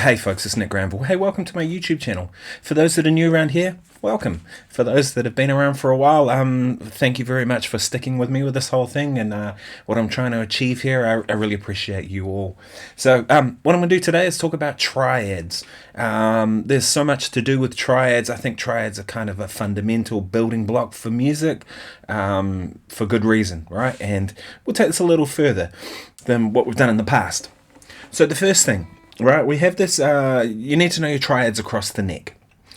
Hey folks, it's Nick Granville. Hey, welcome to my YouTube channel. For those that are new around here, welcome. For those that have been around for a while, thank you very much for sticking with me with this whole thing and what I'm trying to achieve here. I really appreciate you all. So what I'm going to do today is talk about triads. There's so much to do with triads. I think triads are kind of a fundamental building block for music for good reason, right? And we'll take this a little further than what we've done in the past. So the first thing, right, we have this, you need to know your triads across the neck.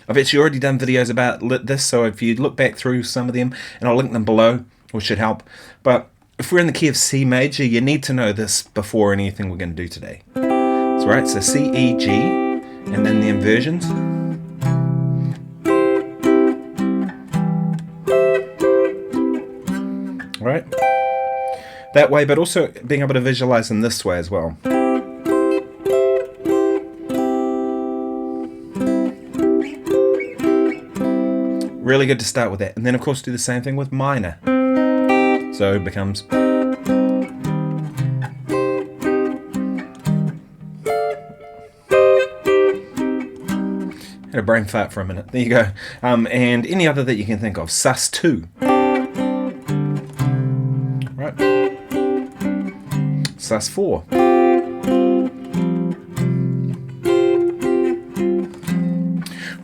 I've actually already done videos about this, so if you look back through some of them, and I'll link them below, which should help. But if we're in the key of C major, you need to know this before anything we're going to do today. So, right, so C, E, G, and then the inversions. Right? That way, but also being able to visualize in this way as well. Really good to start with that. And then of course do the same thing with minor. So it becomes... Had a brain fart for a minute. There you go. And any other that you can think of. sus2. Right. sus4.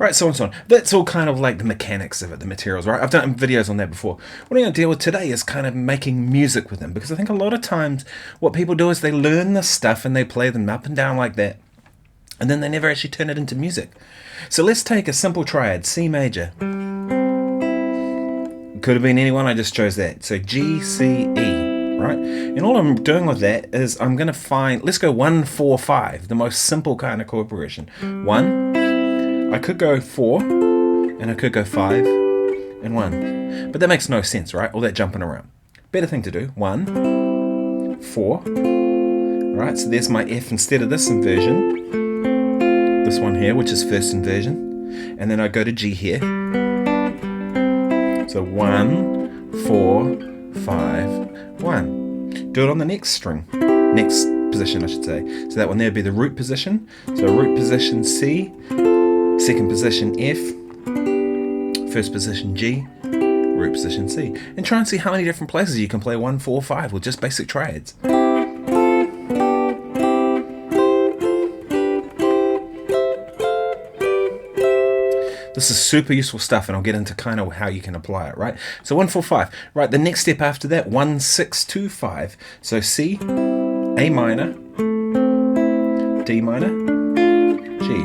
Right, so on and so on. That's all kind of like the mechanics of it, the materials, right? I've done videos on that before. What I'm going to deal with today is kind of making music with them, because I think a lot of times what people do is they learn this stuff and they play them up and down like that, and then they never actually turn it into music. So let's take a simple triad, C major. Could have been anyone, I just chose that. So G, C, E, right? And all I'm doing with that is I'm going to find, let's go 1, 4, 5, the most simple kind of chord progression. 1, I could go 4, and I could go 5, and 1. But that makes no sense, right? All that jumping around. Better thing to do, 1, 4. Right, so there's my F instead of this inversion. This one here, which is first inversion. And then I go to G here. So 1, 4, 5, 1. Do it on the next string. Next position, I should say. So that one there would be the root position. So root position C. Second position F, first position G, root position C. And try and see how many different places you can play 1, 4, 5 with just basic triads. This is super useful stuff, and I'll get into kind of how you can apply it, right? So 1, 4, 5. Right, the next step after that, 1, 6, 2, 5. So C, A minor, D minor, G.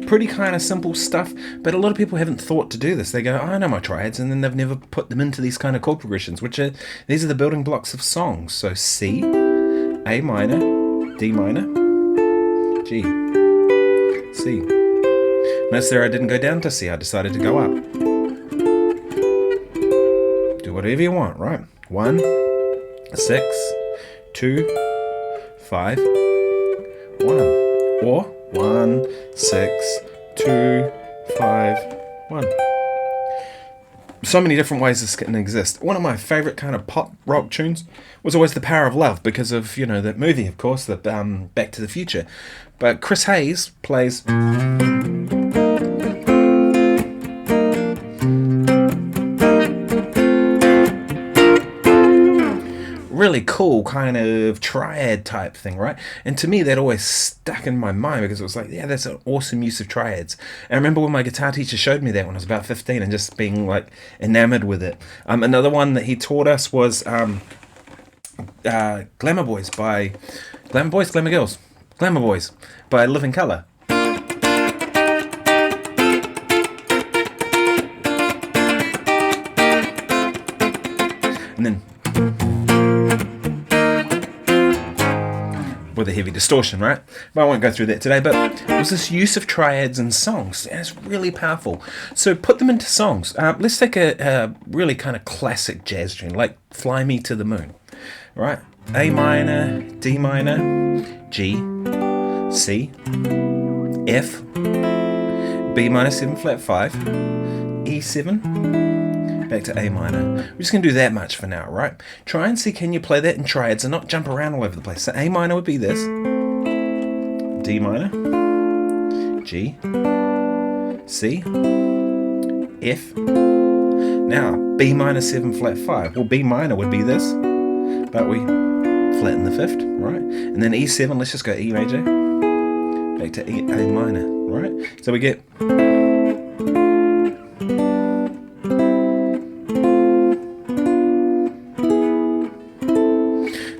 Pretty kind of simple stuff, but a lot of people haven't thought to do this. They go, oh, I know my triads, and then they've never put them into these kind of chord progressions, these are the building blocks of songs. So C, A minor, D minor, G, C. Notice there I didn't go down to C, I decided to go up. Do whatever you want, right? 1, 6, 2, 5, 1. Or 1, 6, 2, 5, 1. So many different ways this can exist. One of my favorite kind of pop rock tunes was always The Power of Love, because of, you know, that movie, of course, that Back to the Future. But Chris Hayes plays... really cool kind of triad type thing, right? And to me that always stuck in my mind, because it was like, yeah, that's an awesome use of triads. And I remember when my guitar teacher showed me that when I was about 15 and just being like enamored with it. Another one that he taught us was Glamour Boys by Glamour Boys by Living Colour. And then with a heavy distortion, right? But I won't go through that today, but it was this use of triads in songs, and it's really powerful. So put them into songs. Let's take a really kind of classic jazz tune, like Fly Me to the Moon, right? A minor, D minor, G, C, F, B minor 7 flat 5, E7, back to A minor. We're just going to do that much for now, right? Try and see, can you play that in triads and not jump around all over the place. So A minor would be this, D minor, G, C, F. Now B minor 7 flat 5. Well, B minor would be this, but we flatten the 5th, right? And then E7, let's just go E major, back to A minor, right? So we get...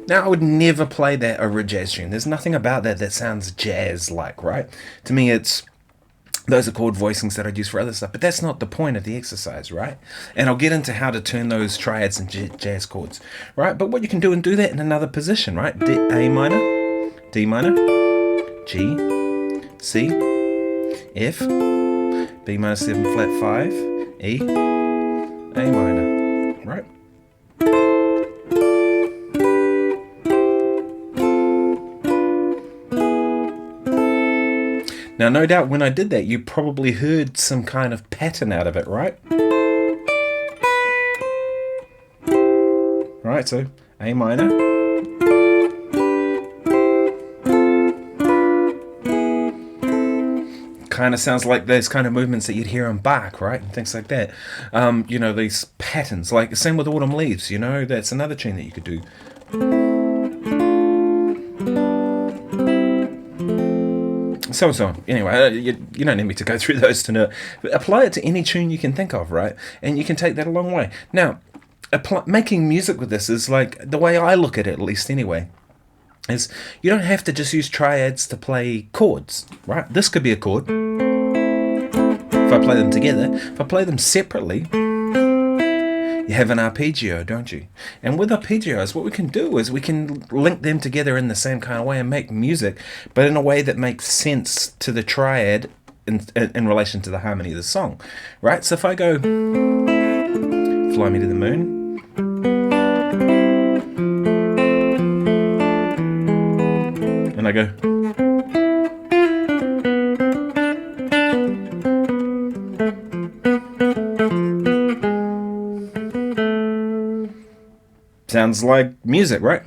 Now, I would never play that over a jazz tune. There's nothing about that that sounds jazz-like, right? To me, those are chord voicings that I'd use for other stuff, but that's not the point of the exercise, right? And I'll get into how to turn those triads into jazz chords, right? But what you can do and do that in another position, right? A minor, D minor, G, C, F, B minor 7 flat 5, E, A minor, right? Now, no doubt when I did that, you probably heard some kind of pattern out of it, right? Right, so A minor. Kind of sounds like those kind of movements that you'd hear on Bach, right? And things like that. You know, these patterns, like same with Autumn Leaves, you know, that's another tune that you could do. So and so on. Anyway, you don't need me to go through those to know. But apply it to any tune you can think of, right? And you can take that a long way. Now, making music with this is like, the way I look at it, at least anyway, is you don't have to just use triads to play chords, right? This could be a chord. If I play them together, if I play them separately, you have an arpeggio, don't you? And with arpeggios, what we can do is we can link them together in the same kind of way and make music, but in a way that makes sense to the triad in relation to the harmony of the song, right? So if I go Fly Me to the Moon, and I go sounds like music, right?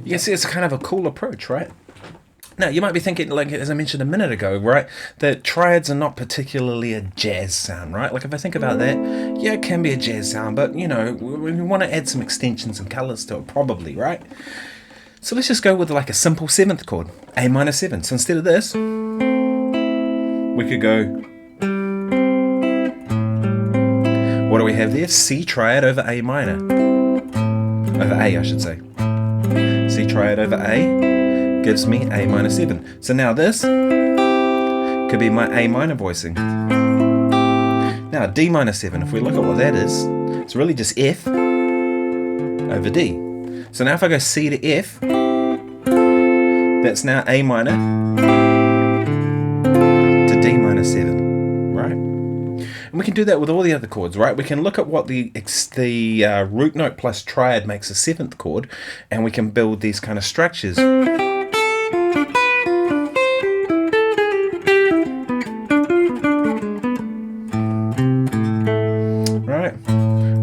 You can see it's kind of a cool approach, right? Now, you might be thinking, like as I mentioned a minute ago, right, that triads are not particularly a jazz sound, right? Like if I think about that, yeah, it can be a jazz sound, but, you know, we want to add some extensions and colours to it, probably, right? So let's just go with like a simple 7th chord, A minor 7. So instead of this, we could go, what do we have there? C triad over A minor. Over A, I should say. C triad over A. Gives me A minor 7. So now this could be my A minor voicing. Now D minor 7, if we look at what that is, it's really just F over D. So now if I go C to F, that's now A minor to D minor 7, right? And we can do that with all the other chords, right? We can look at what the root note plus triad makes a 7th chord, and we can build these kind of structures.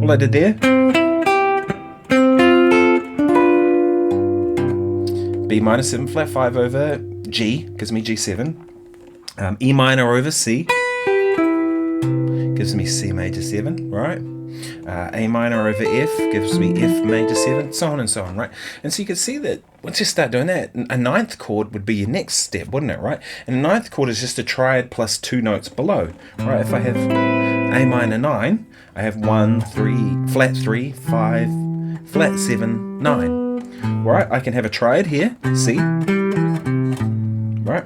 All I did there, B minor 7 flat 5 over G gives me G7, E minor over C gives me C major 7, right? A minor over F gives me F major 7, so on and so on, right? And so you can see that once you start doing that, a 9th chord would be your next step, wouldn't it, right? And a 9th chord is just a triad plus 2 notes below, right? If I have A minor 9, I have 1, 3, flat 3, 5, flat 7, 9, right? I can have a triad here, C, right?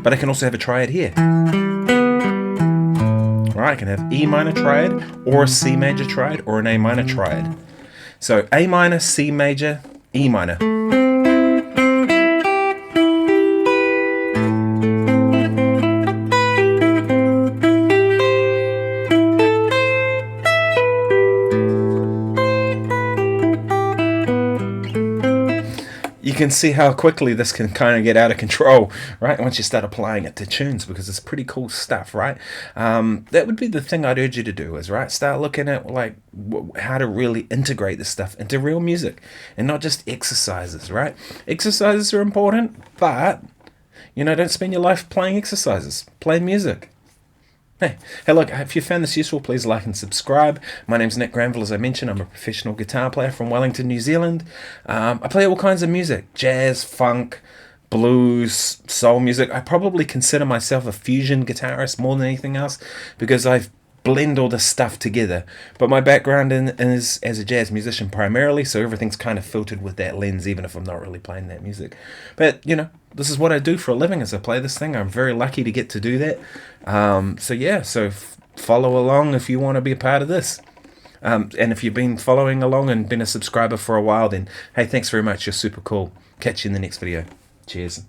But I can also have a triad here. Right, I can have E minor triad, or a C major triad, or an A minor triad. So A minor, C major, E minor. You can see how quickly this can kind of get out of control, right? Once you start applying it to tunes, because it's pretty cool stuff, right? That would be the thing I'd urge you to do, is right, start looking at like how to really integrate this stuff into real music and not just exercises, right? Exercises are important, but don't spend your life playing exercises. Play music. Hey, look, if you found this useful, please like and subscribe. My name's Nick Granville, as I mentioned. I'm a professional guitar player from Wellington, New Zealand. I play all kinds of music: jazz, funk, blues, soul music. I probably consider myself a fusion guitarist more than anything else, because I've blend all this stuff together. But my background is as a jazz musician primarily, so everything's kind of filtered with that lens, even if I'm not really playing that music. But this is what I do for a living, as I play this thing. I'm very lucky to get to do that. So follow along if you want to be a part of this. And if you've been following along and been a subscriber for a while, then hey, thanks very much. You're super cool. Catch you in the next video. Cheers.